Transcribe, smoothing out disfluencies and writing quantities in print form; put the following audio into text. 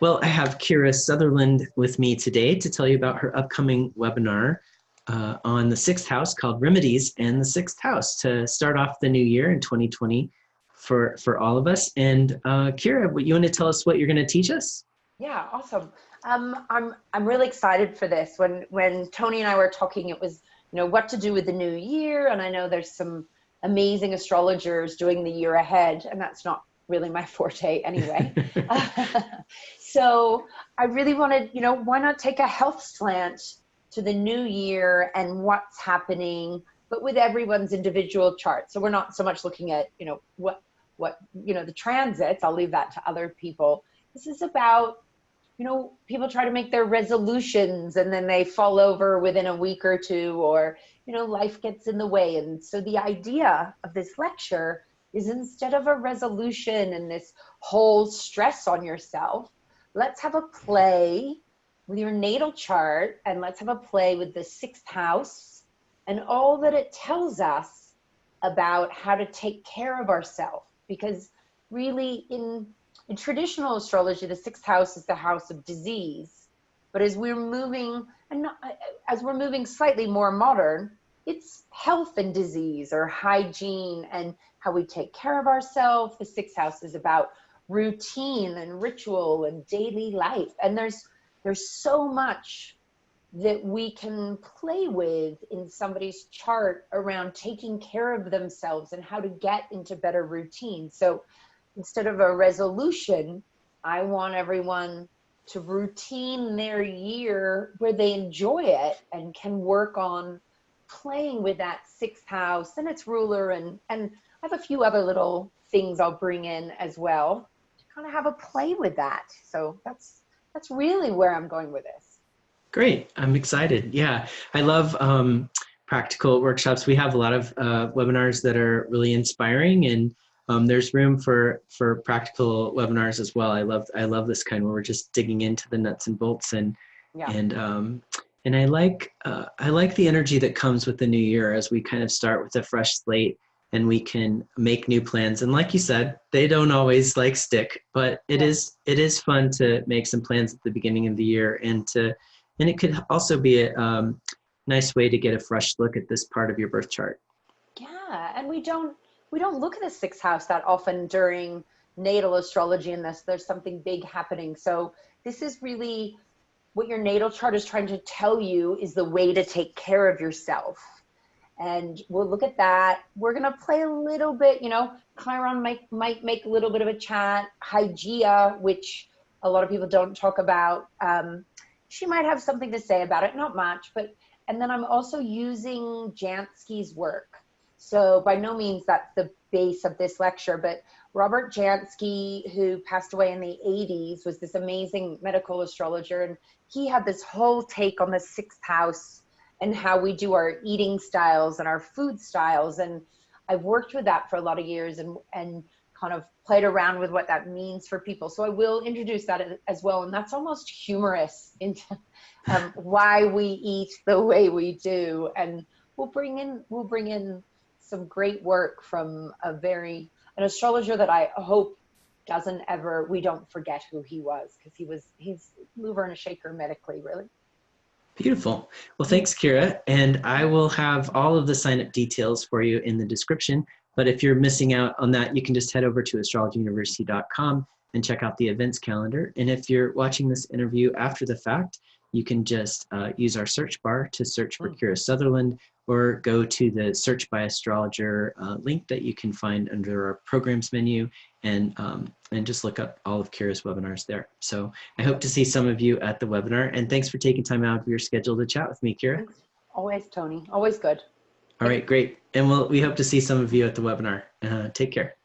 Well, I have Kira Sutherland with me today to tell you about her upcoming webinar on the sixth house called Remedies and the sixth house to start off the new year in 2020 for all of us. And Kira, you want to tell us what you're going to teach us? Yeah, awesome. I'm really excited for this. When Tony and I were talking, it was, what to do with the new year. And I know there's some amazing astrologers doing the year ahead, and that's not really my forte anyway. So I really wanted, why not take a health slant to the new year and what's happening, but with everyone's individual chart. So we're not so much looking at, what the transits. I'll leave that to other people. This is about, people try to make their resolutions and then they fall over within a week or two, or, life gets in the way. And so the idea of this lecture is, instead of a resolution and this whole stress on yourself, let's have a play with your natal chart, and let's have a play with the sixth house and all that it tells us about how to take care of ourselves. Because really, in traditional astrology, the sixth house is the house of disease. But as we're moving, slightly more modern, it's health and disease, or hygiene and how we take care of ourselves. The sixth house is about routine and ritual and daily life. And there's so much that we can play with in somebody's chart around taking care of themselves and how to get into better routine. So instead of a resolution, I want everyone to routine their year where they enjoy it and can work on playing with that sixth house and its ruler. And I have a few other little things I'll bring in as well to kind of have a play with that. So that's really where I'm going with this. Great. I'm excited. Yeah, I love practical workshops. We have a lot of webinars that are really inspiring, and there's room for practical webinars as well. I love this kind where we're just digging into the nuts and bolts, and I like the energy that comes with the new year as we kind of start with a fresh slate and we can make new plans. And like you said, they don't always stick, but it is fun to make some plans at the beginning of the year, and it could also be a nice way to get a fresh look at this part of your birth chart. Yeah, and we don't look at the sixth house that often during natal astrology, unless there's something big happening. So this is really what your natal chart is trying to tell you is the way to take care of yourself. And we'll look at that. We're going to play a little bit, Chiron might make a little bit of a chat. Hygeia, which a lot of people don't talk about, she might have something to say about it, not much, and then I'm also using Jansky's work. So by no means that's the base of this lecture, but Robert Jansky, who passed away in the 80s, was this amazing medical astrologer. And he had this whole take on the sixth house and how we do our eating styles and our food styles. And I've worked with that for a lot of years and kind of played around with what that means for people. So I will introduce that as well. And that's almost humorous into why we eat the way we do. And we'll bring in some great work from an astrologer that I hope we don't forget who he was, because he's a mover and a shaker medically, really. Beautiful. Well, thanks, Kira. And I will have all of the sign-up details for you in the description. But if you're missing out on that, you can just head over to astrologyuniversity.com and check out the events calendar. And if you're watching this interview after the fact, you can just use our search bar to search for Kira Sutherland, or go to the Search by Astrologer link that you can find under our programs menu, and just look up all of Kira's webinars there. So I hope to see some of you at the webinar, and thanks for taking time out of your schedule to chat with me, Kira. Always, Tony. Always good. All right, great. And we hope to see some of you at the webinar. Take care.